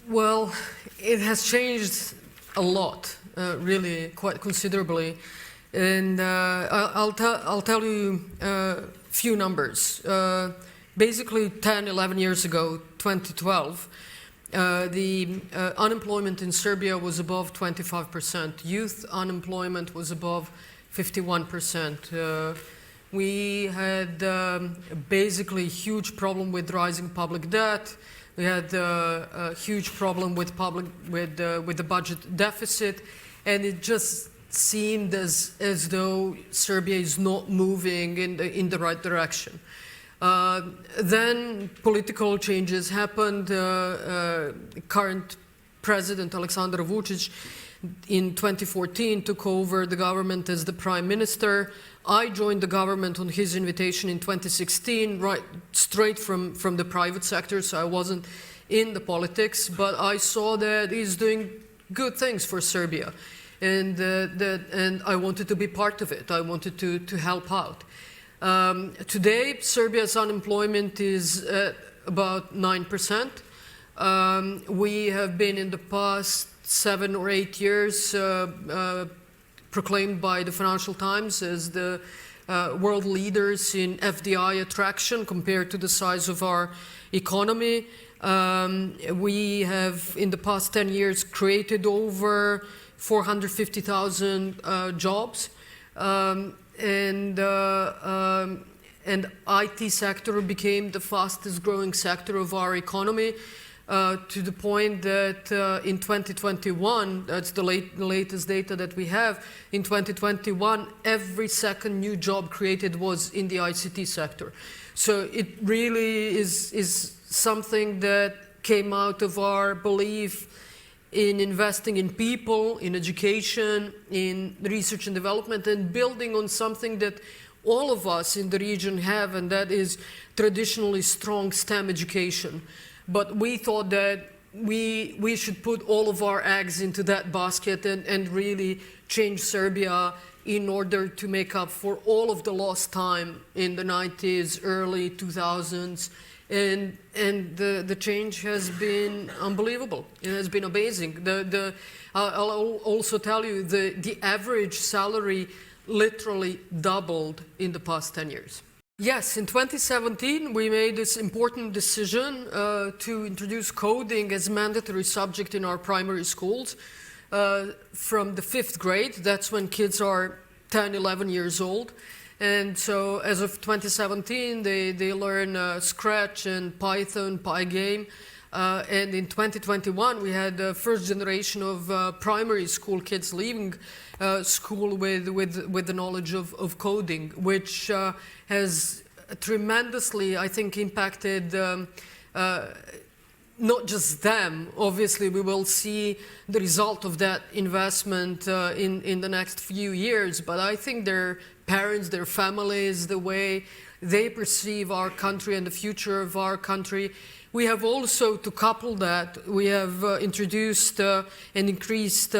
Well, it has changed a lot, really quite considerably. And I'll tell you a few numbers. Basically 10, 11 years ago, 2012, the unemployment in Serbia was above 25%. Youth unemployment was above 51%. We had basically a huge problem with rising public debt. We had a huge problem with the budget deficit, and it just seemed as though Serbia is not moving in the right direction. Then political changes happened. Current President Aleksandar Vučić in 2014 took over the government as the Prime Minister. I joined the government on his invitation in 2016, right straight from the private sector, so I wasn't in the politics, but I saw that he's doing good things for Serbia, and I wanted to be part of it. I wanted to help out. Today, Serbia's unemployment is at about 9%. We have been in the past 7 or 8 years proclaimed by the Financial Times as the world leaders in FDI attraction compared to the size of our economy. We have, in the past 10 years, created over 450,000 jobs. And IT sector became the fastest growing sector of our economy, to the point that in 2021, that's the latest data that we have, in 2021, every second new job created was in the ICT sector. So it really is something that came out of our belief in investing in people, in education, in research and development, and building on something that all of us in the region have, and that is traditionally strong STEM education. But we thought that we should put all of our eggs into that basket and really change Serbia in order to make up for all of the lost time in the 90s, early 2000s. And the change has been unbelievable. It has been amazing. I'll also tell you, the average salary literally doubled in the past 10 years. Yes, in 2017, we made this important decision to introduce coding as a mandatory subject in our primary schools from the 5th grade. That's when kids are 10, 11 years old. And so as of 2017, they learn Scratch and Python, Pygame. And in 2021, we had the first generation of primary school kids leaving school with the knowledge of coding, which has tremendously, I think, impacted not just them. Obviously, we will see the result of that investment in the next few years, but I think their parents, their families, the way they perceive our country and the future of our country. We have also, to couple that, we have introduced and increased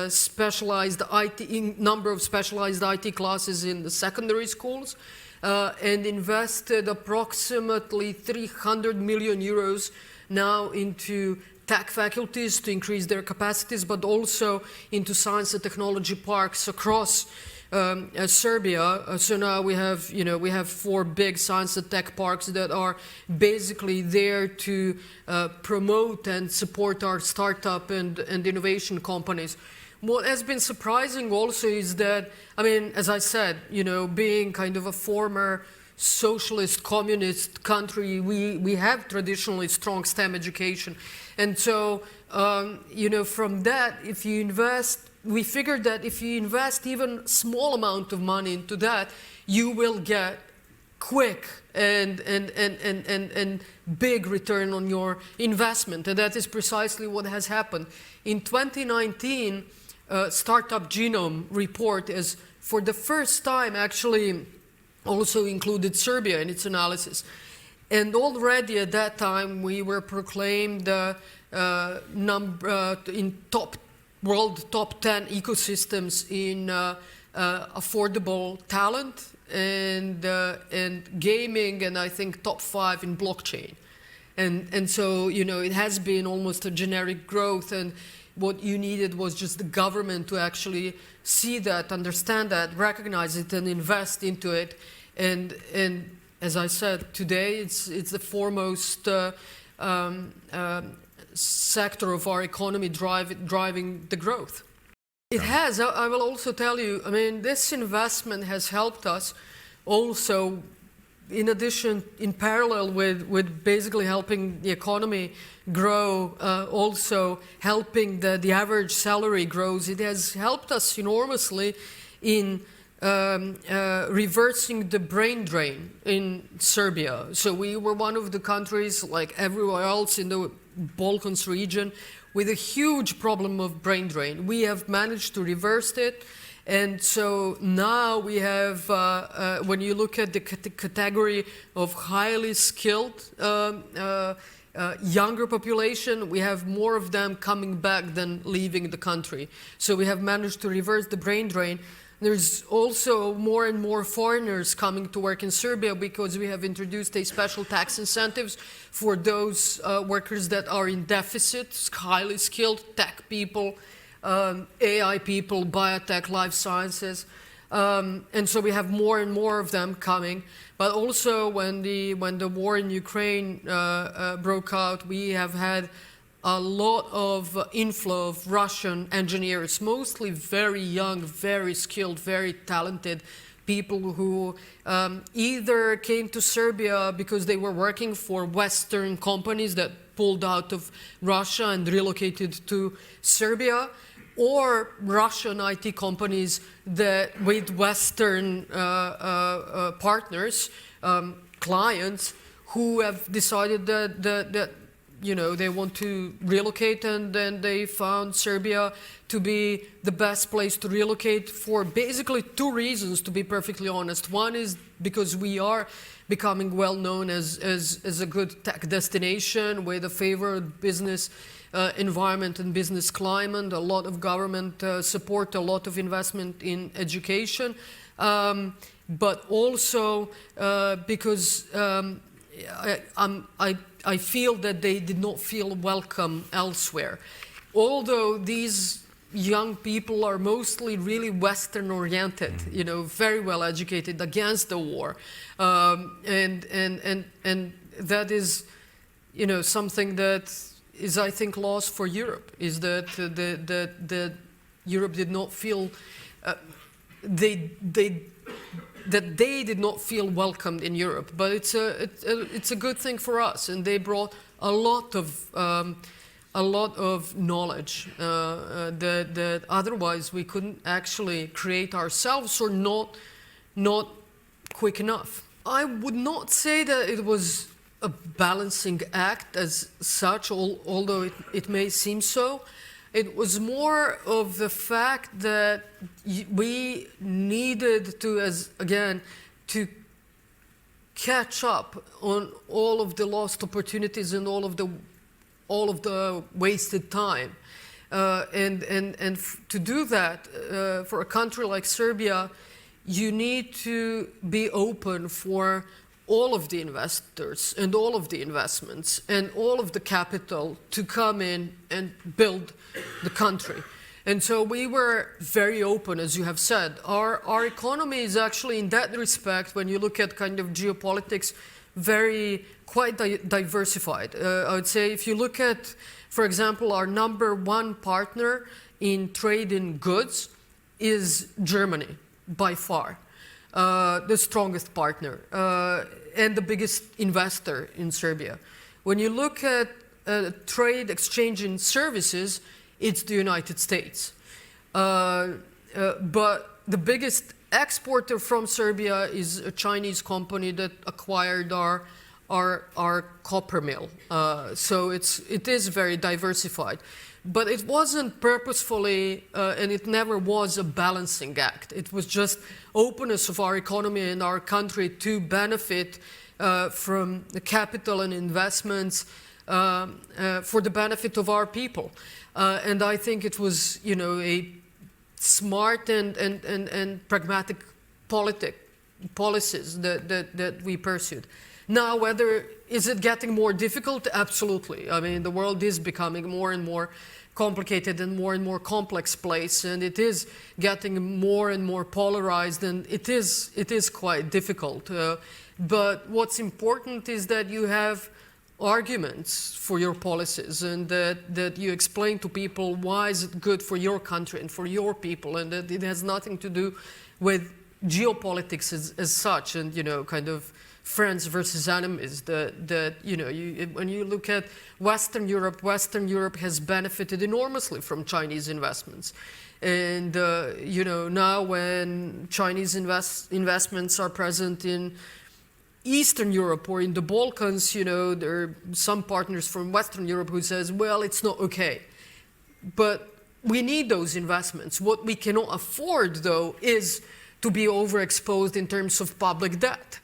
specialized IT, number of specialized IT classes in the secondary schools, and invested approximately 300 million euros now into tech faculties to increase their capacities, but also into science and technology parks across Serbia. So now we have, we have 4 big science and tech parks that are basically there to promote and support our startup and innovation companies. What has been surprising also is that, I mean, as I said, being kind of a former socialist, communist country, we have traditionally strong STEM education. And so, from that, if you invest, we figured that if you invest even small amount of money into that, you will get quick and big return on your investment. And that is precisely what has happened. In 2019, Startup Genome report is, for the first time, actually also included Serbia in its analysis. And already at that time, we were proclaimed in world top 10 ecosystems in affordable talent and gaming, and I think top 5 in blockchain. And so, you know, it has been almost a generic growth, and what you needed was just the government to actually see that, understand that, recognize it, and invest into it. And as I said, today it's the foremost sector of our economy driving the growth. It has. I will also tell you, I mean, this investment has helped us also, in addition, in parallel with basically helping the economy grow, also helping the average salary grows. It has helped us enormously in reversing the brain drain in Serbia. So we were one of the countries, like everywhere else in the Balkans region, with a huge problem of brain drain. We have managed to reverse it. And so now we have, when you look at the category of highly skilled younger population, we have more of them coming back than leaving the country. So we have managed to reverse the brain drain. There's also more and more foreigners coming to work in Serbia because we have introduced a special tax incentives for those workers that are in deficit, highly skilled tech people, AI people, biotech, life sciences. And so we have more and more of them coming. But also when the war in Ukraine broke out, we have had a lot of inflow of Russian engineers, mostly very young, very skilled, very talented people who either came to Serbia because they were working for Western companies that pulled out of Russia and relocated to Serbia, or Russian IT companies that with Western partners, clients, who have decided that you know, they want to relocate, and then they found Serbia to be the best place to relocate for basically two reasons, to be perfectly honest. One is because we are becoming well known as a good tech destination with a favored business environment and business climate, a lot of government support, a lot of investment in education, but also because I feel that they did not feel welcome elsewhere. Although these young people are mostly really Western oriented, you know, very well educated, against the war. And that is, you know, something that is, I think, lost for Europe, is that Europe did not feel, that they did not feel welcomed in Europe, but it's a good thing for us, and they brought a lot of knowledge that otherwise we couldn't actually create ourselves, or not quick enough. I would not say that it was a balancing act as such, although it may seem so. It was more of the fact that we needed to, to catch up on all of the lost opportunities and all of the wasted time, and to do that, for a country like Serbia, you need to be open for all of the investors and all of the investments and all of the capital to come in and build the country. And so we were very open, as you have said. Our economy is actually, in that respect, when you look at kind of geopolitics, quite diversified. I would say if you look at, for example, our #1 partner in trade in goods is Germany, by far. The strongest partner and the biggest investor in Serbia. When you look at trade exchange in services, it's the United States. But the biggest exporter from Serbia is a Chinese company that acquired our copper mill. So it is very diversified. But it wasn't purposefully, and it never was a balancing act. It was just openness of our economy and our country to benefit from the capital and investments for the benefit of our people. And I think it was, you know, a smart and pragmatic policies that we pursued. Now, whether is it getting more difficult? Absolutely. I mean, the world is becoming more and more complicated and more complex place, and it is getting more and more polarized, and it is quite difficult. But what's important is that you have arguments for your policies, and that you explain to people why is it good for your country and for your people, and that it has nothing to do with geopolitics as such, and, you know, kind of friends versus enemies. That you know, when you look at Western Europe has benefited enormously from Chinese investments. And you know, now when Chinese investments are present in Eastern Europe or in the Balkans, you know, there are some partners from Western Europe who says, well, it's not okay. But we need those investments. What we cannot afford, though, is to be overexposed in terms of public debt.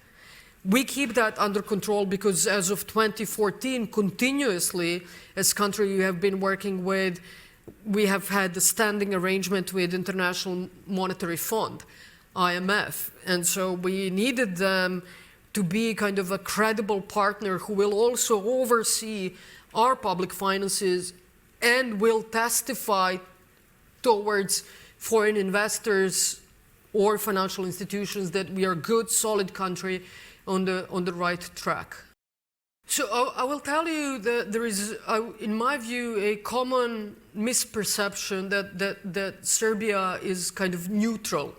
We keep that under control because as of 2014, continuously, as country we have been working with, we have had a standing arrangement with International Monetary Fund, IMF. And so we needed them to be kind of a credible partner who will also oversee our public finances and will testify towards foreign investors or financial institutions that we are a good, solid country on the right track. So I will tell you that there is, in my view, a common misperception that Serbia is kind of neutral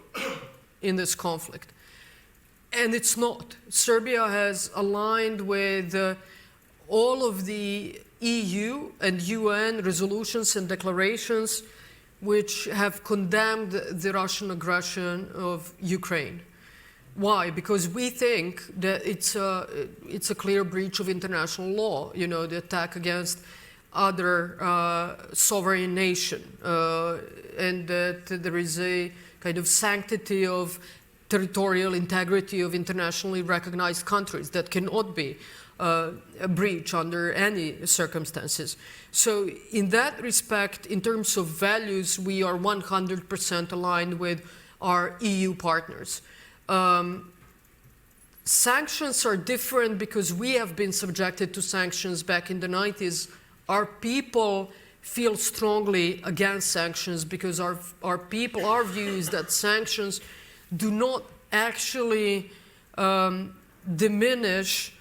in this conflict. And it's not. Serbia has aligned with all of the EU and UN resolutions and declarations which have condemned the Russian aggression of Ukraine. Why? Because we think that it's a clear breach of international law, you know, the attack against other sovereign nation, and that there is a kind of sanctity of territorial integrity of internationally recognized countries that cannot be breached under any circumstances. So in that respect, in terms of values, we are 100% aligned with our EU partners. Sanctions are different because we have been subjected to sanctions back in the 90s. Our people feel strongly against sanctions because our view is that sanctions do not actually diminish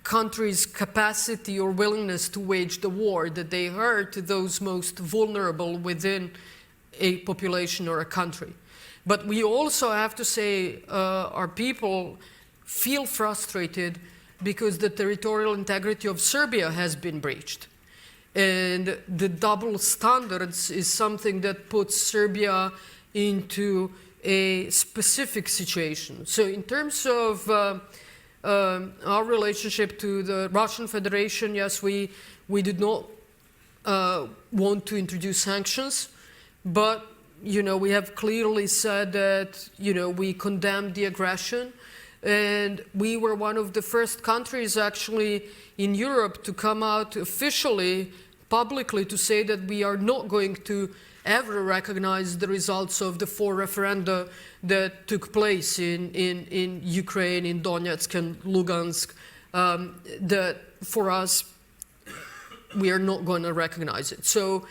countries' capacity or willingness to wage the war, that they hurt those most vulnerable within a population or a country. But we also have to say our people feel frustrated because the territorial integrity of Serbia has been breached. And the double standards is something that puts Serbia into a specific situation. So in terms of our relationship to the Russian Federation, yes, we did not want to introduce sanctions, but you know, we have clearly said that, you know, we condemned the aggression, and we were one of the first countries actually in Europe to come out officially, publicly, to say that we are not going to ever recognize the results of the 4 referenda that took place in Ukraine, in Donetsk and Lugansk, that for us, we are not going to recognize it. So,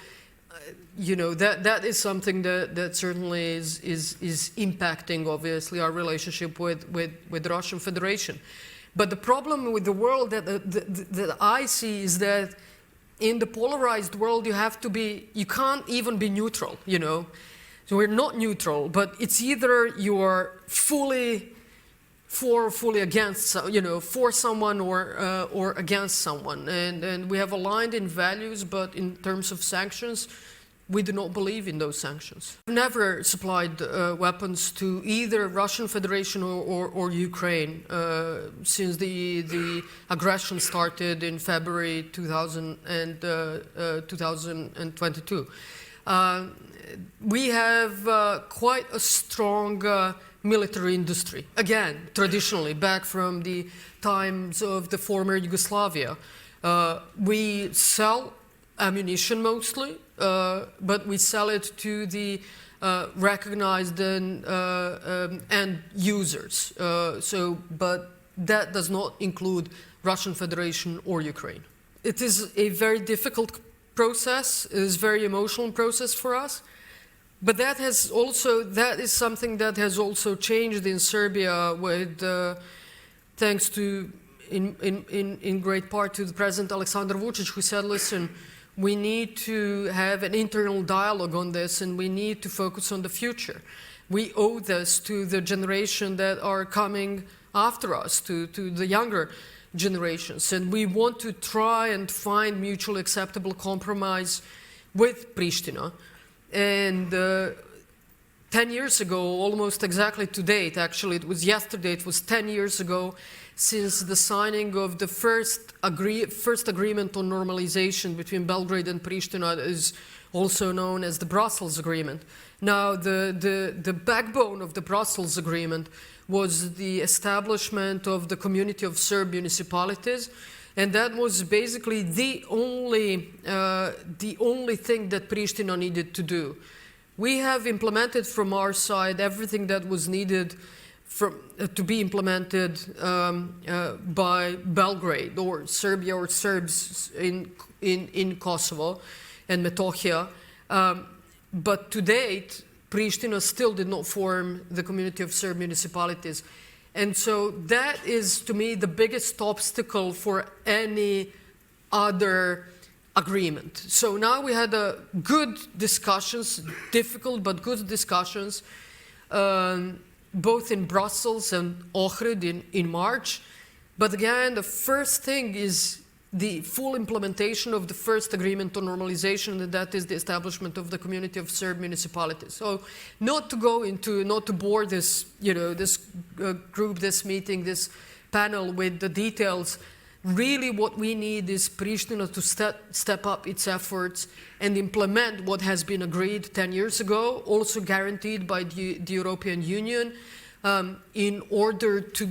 you know, that is something that certainly is impacting, obviously, our relationship with the Russian Federation. But the problem with the world that I see is that in the polarized world, you can't even be neutral, you know. So we're not neutral, but it's either you're fully for or fully against, you know, for someone or against someone. And we have aligned in values, but in terms of sanctions, we do not believe in those sanctions. We've never supplied weapons to either Russian Federation or Ukraine since the aggression started in February 2022. We have quite a strong military industry. Again, traditionally, back from the times of the former Yugoslavia. We sell ammunition mostly, but we sell it to the recognized end users. But that does not include Russian Federation or Ukraine. It is a very difficult process. It is a very emotional process for us. But that is something that has also changed in Serbia with, thanks to, in great part to the President Aleksandar Vučić, who said, listen, we need to have an internal dialogue on this and we need to focus on the future. We owe this to the generation that are coming after us, to the younger generations. And we want to try and find mutually acceptable compromise with Pristina. And 10 years ago, almost exactly to date, actually, it was yesterday, it was 10 years ago since the signing of the first agreement on normalization between Belgrade and Pristina, is also known as the Brussels Agreement. Now, the backbone of the Brussels Agreement was the establishment of the Community of Serb Municipalities, and that was basically the only thing that Pristina needed to do. We have implemented from our side everything that was needed to be implemented by Belgrade or Serbia or Serbs in Kosovo and Metohija. But to date, Pristina still did not form the Community of Serb Municipalities. And so that is, to me, the biggest obstacle for any other agreement. So now we had good discussions, difficult but good discussions, both in Brussels and Ohrid in March. But again, the first thing is the full implementation of the first agreement on normalization, and that is the establishment of the Community of Serb Municipalities. So not to bore this, this group, this meeting, this panel with the details. Really what we need is Pristina to step up its efforts and implement what has been agreed 10 years ago, also guaranteed by the European Union, in order to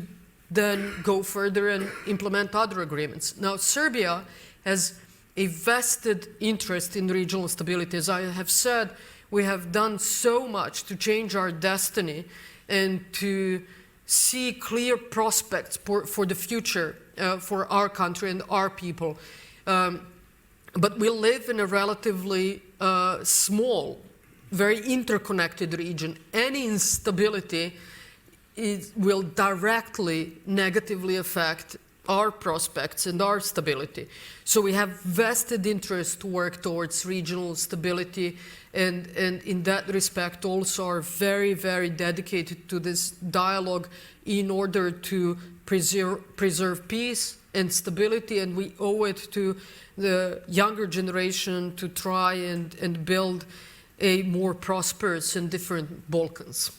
then go further and implement other agreements. Now, Serbia has a vested interest in regional stability. As I have said, we have done so much to change our destiny and to see clear prospects for the future for our country and our people. But we live in a relatively small, very interconnected region. Any instability will directly negatively affect our prospects and our stability. So we have vested interest to work towards regional stability, and in that respect also are very, very dedicated to this dialogue in order to preserve peace and stability, and we owe it to the younger generation to try and build a more prosperous and different Balkans.